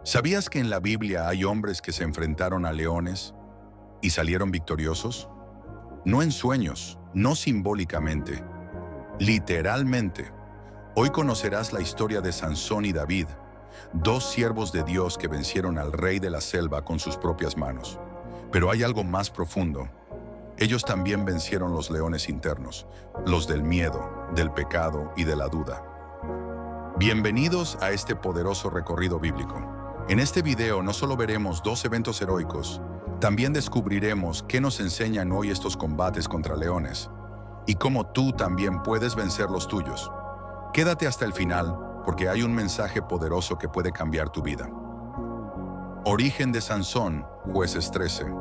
¿Sabías que en la Biblia hay hombres que se enfrentaron a leones y salieron victoriosos? No en sueños, no simbólicamente, literalmente. Hoy conocerás la historia de Sansón y David, dos siervos de Dios que vencieron al rey de la selva con sus propias manos. Pero hay algo más profundo. Ellos también vencieron los leones internos, los del miedo, del pecado y de la duda. Bienvenidos a este poderoso recorrido bíblico. En este video no solo veremos dos eventos heroicos, también descubriremos qué nos enseñan hoy estos combates contra leones y cómo tú también puedes vencer los tuyos. Quédate hasta el final porque hay un mensaje poderoso que puede cambiar tu vida. Origen de Sansón, Jueces 13.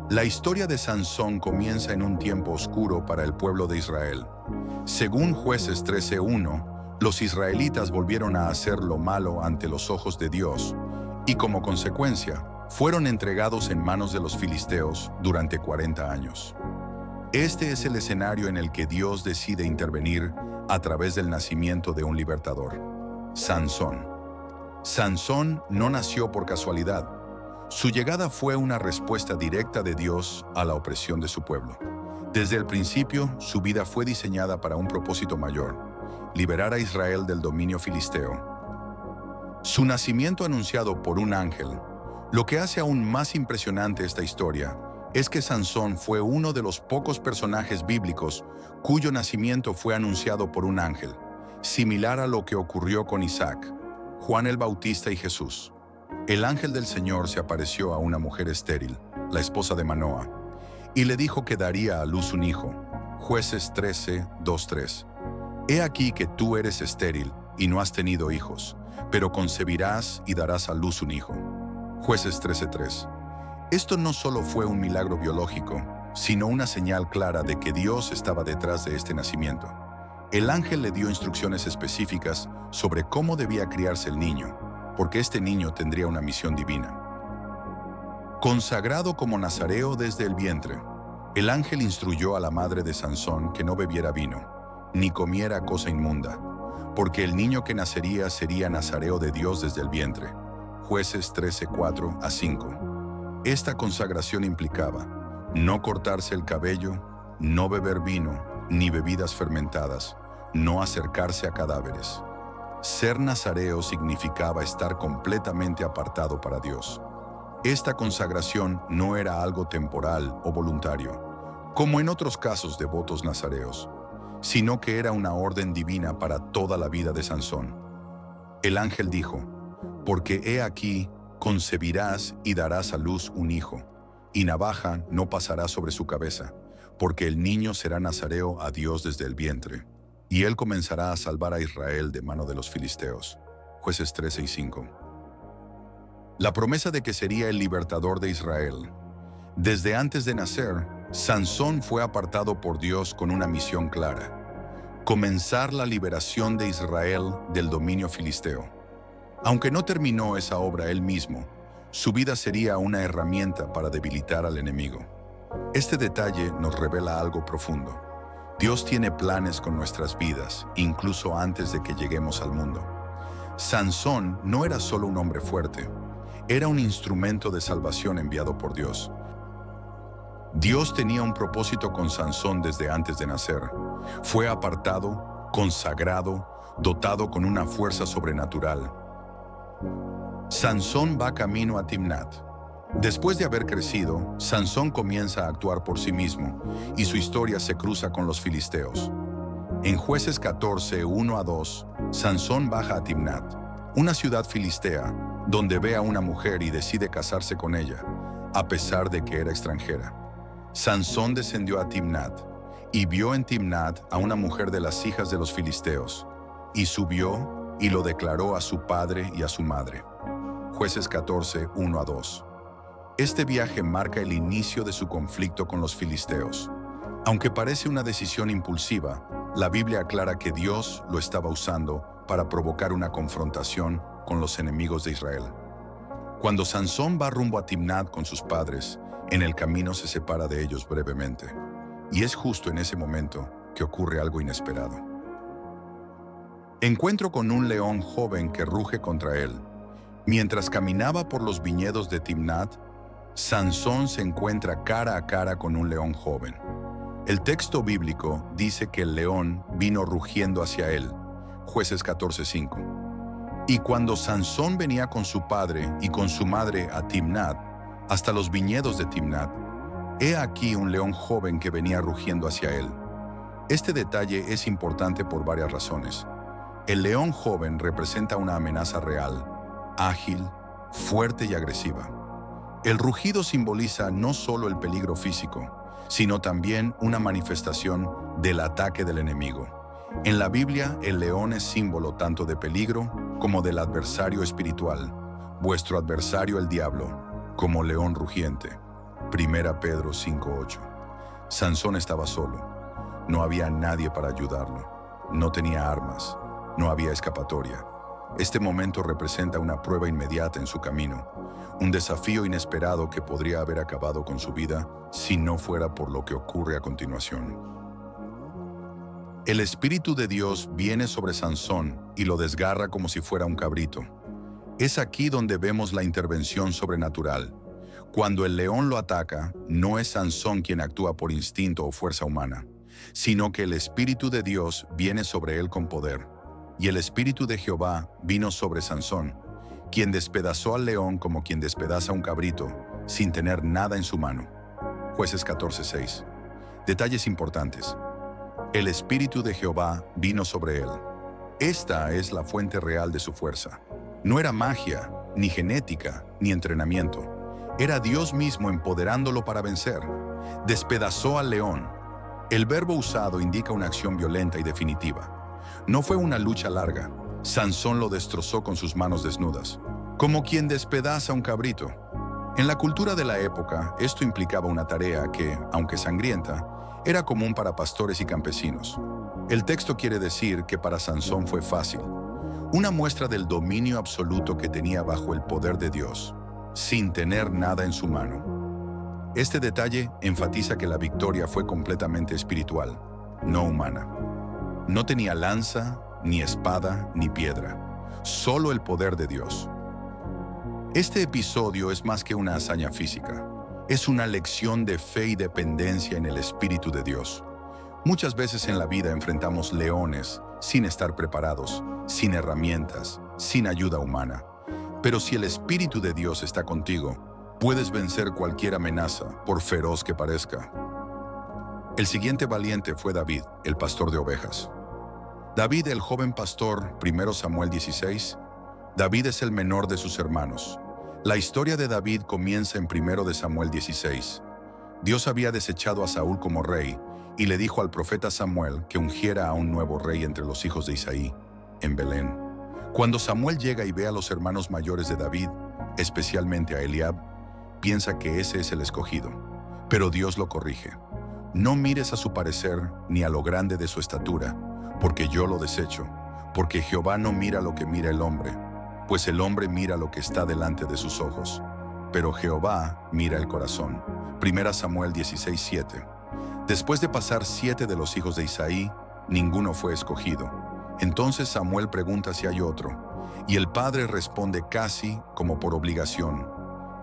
La historia de Sansón comienza en un tiempo oscuro para el pueblo de Israel. Según Jueces 13:1, los israelitas volvieron a hacer lo malo ante los ojos de Dios y como consecuencia fueron entregados en manos de los filisteos durante 40 años. Este es el escenario en el que Dios decide intervenir a través del nacimiento de un libertador, Sansón. Sansón no nació por casualidad. Su llegada fue una respuesta directa de Dios a la opresión de su pueblo. Desde el principio, su vida fue diseñada para un propósito mayor: liberar a Israel del dominio filisteo. Su nacimiento anunciado por un ángel. Lo que hace aún más impresionante esta historia es que Sansón fue uno de los pocos personajes bíblicos cuyo nacimiento fue anunciado por un ángel, similar a lo que ocurrió con Isaac, Juan el Bautista y Jesús. El ángel del Señor se apareció a una mujer estéril, la esposa de Manoa, y le dijo que daría a luz un hijo. Jueces 13:2-3. He aquí que tú eres estéril y no has tenido hijos, pero concebirás y darás a luz un hijo. Jueces 13:3. Esto no solo fue un milagro biológico, sino una señal clara de que Dios estaba detrás de este nacimiento. El ángel le dio instrucciones específicas sobre cómo debía criarse el niño, porque este niño tendría una misión divina. Consagrado como nazareo desde el vientre, el ángel instruyó a la madre de Sansón que no bebiera vino, ni comiera cosa inmunda, porque el niño que nacería sería nazareo de Dios desde el vientre. Jueces 13:4-5. Esta consagración implicaba no cortarse el cabello, no beber vino, ni bebidas fermentadas, no acercarse a cadáveres. Ser nazareo significaba estar completamente apartado para Dios. Esta consagración no era algo temporal o voluntario, como en otros casos de votos nazareos, sino que era una orden divina para toda la vida de Sansón. El ángel dijo: porque he aquí, concebirás y darás a luz un hijo, y navaja no pasará sobre su cabeza, porque el niño será nazareo a Dios desde el vientre, y él comenzará a salvar a Israel de mano de los filisteos. Jueces 13:5. La promesa de que sería el libertador de Israel. Desde antes de nacer, Sansón fue apartado por Dios con una misión clara: comenzar la liberación de Israel del dominio filisteo. Aunque no terminó esa obra él mismo, su vida sería una herramienta para debilitar al enemigo. Este detalle nos revela algo profundo. Dios tiene planes con nuestras vidas, incluso antes de que lleguemos al mundo. Sansón no era solo un hombre fuerte, era un instrumento de salvación enviado por Dios. Dios tenía un propósito con Sansón desde antes de nacer. Fue apartado, consagrado, dotado con una fuerza sobrenatural. Sansón va camino a Timnat. Después de haber crecido, Sansón comienza a actuar por sí mismo y su historia se cruza con los filisteos. En Jueces 14:1-2, Sansón baja a Timnat, una ciudad filistea, donde ve a una mujer y decide casarse con ella, a pesar de que era extranjera. Sansón descendió a Timnat y vio en Timnat a una mujer de las hijas de los filisteos, y subió y lo declaró a su padre y a su madre. Jueces 14:1-2. Este viaje marca el inicio de su conflicto con los filisteos. Aunque parece una decisión impulsiva, la Biblia aclara que Dios lo estaba usando para provocar una confrontación con los enemigos de Israel. Cuando Sansón va rumbo a Timnat con sus padres, en el camino se separa de ellos brevemente. Y es justo en ese momento que ocurre algo inesperado. Encuentro con un león joven que ruge contra él, Mientras caminaba por los viñedos de Timnat, Sansón se encuentra cara a cara con un león joven. El texto bíblico dice que el león vino rugiendo hacia él, Jueces 14:5. Y cuando Sansón venía con su padre y con su madre a Timnat, hasta los viñedos de Timnat, he aquí un león joven que venía rugiendo hacia él. Este detalle es importante por varias razones. El león joven representa una amenaza real, ágil, fuerte y agresiva. El rugido simboliza no solo el peligro físico, sino también una manifestación del ataque del enemigo. En la Biblia, el león es símbolo tanto de peligro como del adversario espiritual, vuestro adversario el diablo, como león rugiente. 1 Pedro 5:8. Sansón estaba solo. No había nadie para ayudarlo. No tenía armas. No había escapatoria. Este momento representa una prueba inmediata en su camino, un desafío inesperado que podría haber acabado con su vida si no fuera por lo que ocurre a continuación. El Espíritu de Dios viene sobre Sansón y lo desgarra como si fuera un cabrito. Es aquí donde vemos la intervención sobrenatural. Cuando el león lo ataca, no es Sansón quien actúa por instinto o fuerza humana, sino que el Espíritu de Dios viene sobre él con poder. Y el Espíritu de Jehová vino sobre Sansón, quien despedazó al león como quien despedaza un cabrito, sin tener nada en su mano. Jueces 14:6. Detalles importantes. El Espíritu de Jehová vino sobre él. Esta es la fuente real de su fuerza. No era magia, ni genética, ni entrenamiento. Era Dios mismo empoderándolo para vencer. Despedazó al león. El verbo usado indica una acción violenta y definitiva. No fue una lucha larga. Sansón lo destrozó con sus manos desnudas, como quien despedaza un cabrito. En la cultura de la época, esto implicaba una tarea que, aunque sangrienta, era común para pastores y campesinos. El texto quiere decir que para Sansón fue fácil, una muestra del dominio absoluto que tenía bajo el poder de Dios, sin tener nada en su mano. Este detalle enfatiza que la victoria fue completamente espiritual, no humana. No tenía lanza, ni espada, ni piedra, solo el poder de Dios. Este episodio es más que una hazaña física. Es una lección de fe y dependencia en el Espíritu de Dios. Muchas veces en la vida enfrentamos leones sin estar preparados, sin herramientas, sin ayuda humana. Pero si el Espíritu de Dios está contigo, puedes vencer cualquier amenaza, por feroz que parezca. El siguiente valiente fue David, el pastor de ovejas. David, el joven pastor, 1 Samuel 16. David es el menor de sus hermanos. La historia de David comienza en 1 Samuel 16. Dios había desechado a Saúl como rey y le dijo al profeta Samuel que ungiera a un nuevo rey entre los hijos de Isaí, en Belén. Cuando Samuel llega y ve a los hermanos mayores de David, especialmente a Eliab, piensa que ese es el escogido. Pero Dios lo corrige. No mires a su parecer ni a lo grande de su estatura, porque yo lo desecho, porque Jehová no mira lo que mira el hombre, pues el hombre mira lo que está delante de sus ojos, pero Jehová mira el corazón. 1 Samuel 16:7. Después de pasar 7 de los hijos de Isaí, ninguno fue escogido. Entonces Samuel pregunta si hay otro, y el padre responde casi como por obligación: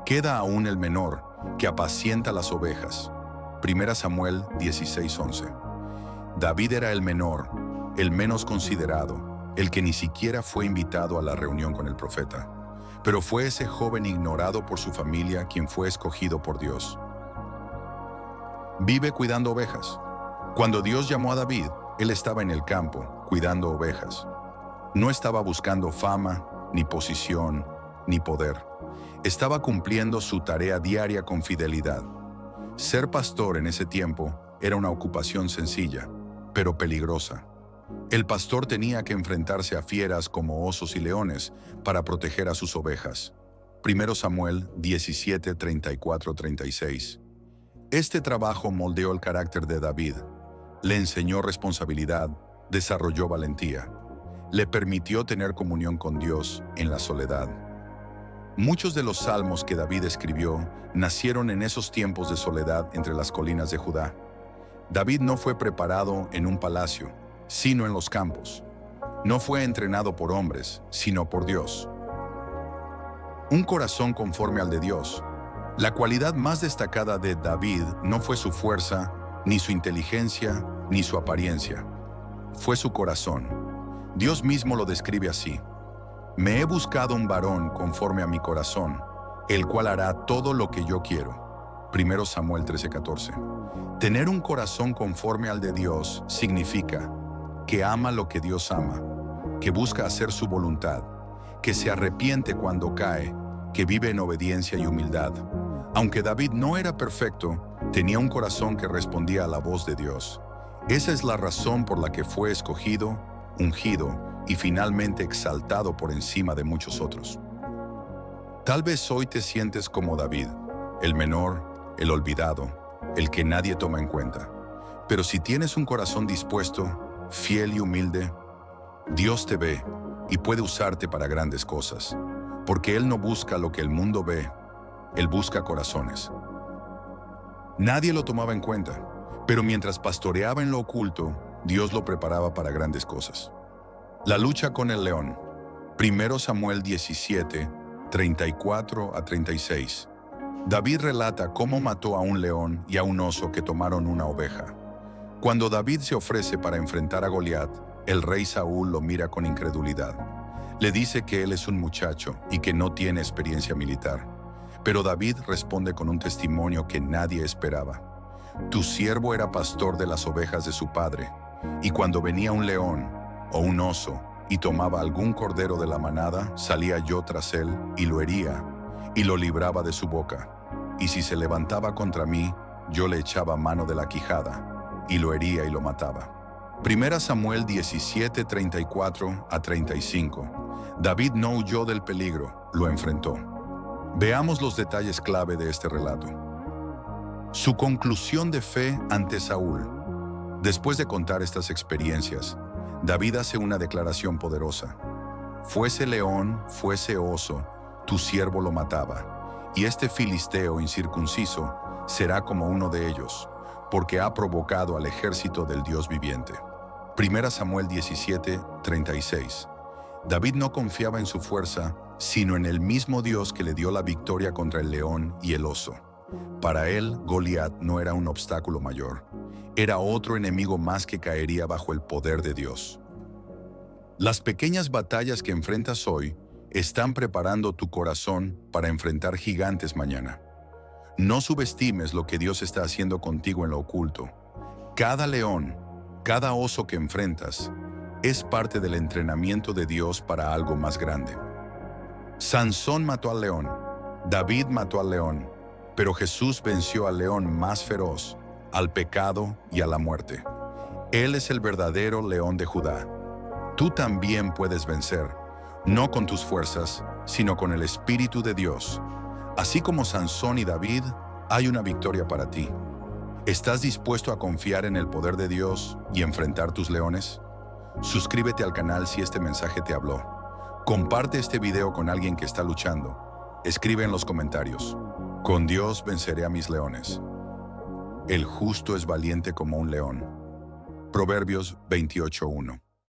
queda aún el menor, que apacienta las ovejas. 1 Samuel 16:11. David era el menor, el menos considerado, el que ni siquiera fue invitado a la reunión con el profeta. Pero fue ese joven ignorado por su familia quien fue escogido por Dios. Vive cuidando ovejas. Cuando Dios llamó a David, él estaba en el campo, cuidando ovejas. No estaba buscando fama, ni posición, ni poder. Estaba cumpliendo su tarea diaria con fidelidad. Ser pastor en ese tiempo era una ocupación sencilla, pero peligrosa. El pastor tenía que enfrentarse a fieras como osos y leones para proteger a sus ovejas. 1 Samuel 17, 34, 36. Este trabajo moldeó el carácter de David. Le enseñó responsabilidad, desarrolló valentía. Le permitió tener comunión con Dios en la soledad. Muchos de los salmos que David escribió nacieron en esos tiempos de soledad entre las colinas de Judá. David no fue preparado en un palacio, sino en los campos. No fue entrenado por hombres, sino por Dios. Un corazón conforme al de Dios. La cualidad más destacada de David no fue su fuerza, ni su inteligencia, ni su apariencia. Fue su corazón. Dios mismo lo describe así: me he buscado un varón conforme a mi corazón, el cual hará todo lo que yo quiero. 1 Samuel 13:14. Tener un corazón conforme al de Dios significa que ama lo que Dios ama, que busca hacer su voluntad, que se arrepiente cuando cae, que vive en obediencia y humildad. Aunque David no era perfecto, tenía un corazón que respondía a la voz de Dios. Esa es la razón por la que fue escogido, ungido y finalmente exaltado por encima de muchos otros. Tal vez hoy te sientes como David, el menor, el olvidado, el que nadie toma en cuenta. Pero si tienes un corazón dispuesto, fiel y humilde, Dios te ve y puede usarte para grandes cosas, porque Él no busca lo que el mundo ve, Él busca corazones. Nadie lo tomaba en cuenta, pero mientras pastoreaba en lo oculto, Dios lo preparaba para grandes cosas. La lucha con el león. 1 Samuel 17, 34 a 36. David relata cómo mató a un león y a un oso que tomaron una oveja. Cuando David se ofrece para enfrentar a Goliat, el rey Saúl lo mira con incredulidad. Le dice que él es un muchacho y que no tiene experiencia militar. Pero David responde con un testimonio que nadie esperaba. Tu siervo era pastor de las ovejas de su padre, y cuando venía un león o un oso y tomaba algún cordero de la manada, salía yo tras él y lo hería y lo libraba de su boca. Y si se levantaba contra mí, yo le echaba mano de la quijada y lo hería y lo mataba. 1 Samuel 17, 34 a 35. David no huyó del peligro, lo enfrentó. Veamos los detalles clave de este relato. Su conclusión de fe ante Saúl. Después de contar estas experiencias, David hace una declaración poderosa. Fuese león, fuese oso, tu siervo lo mataba, y este filisteo incircunciso será como uno de ellos, porque ha provocado al ejército del Dios viviente. 1 Samuel 17, 36. David no confiaba en su fuerza, sino en el mismo Dios que le dio la victoria contra el león y el oso. Para él, Goliat no era un obstáculo mayor. Era otro enemigo más que caería bajo el poder de Dios. Las pequeñas batallas que enfrentas hoy están preparando tu corazón para enfrentar gigantes mañana. No subestimes lo que Dios está haciendo contigo en lo oculto. Cada león, cada oso que enfrentas, es parte del entrenamiento de Dios para algo más grande. Sansón mató al león, David mató al león, pero Jesús venció al león más feroz, al pecado y a la muerte. Él es el verdadero león de Judá. Tú también puedes vencer, no con tus fuerzas, sino con el Espíritu de Dios. Así como Sansón y David, hay una victoria para ti. ¿Estás dispuesto a confiar en el poder de Dios y enfrentar tus leones? Suscríbete al canal si este mensaje te habló. Comparte este video con alguien que está luchando. Escribe en los comentarios: con Dios venceré a mis leones. El justo es valiente como un león. Proverbios 28:1.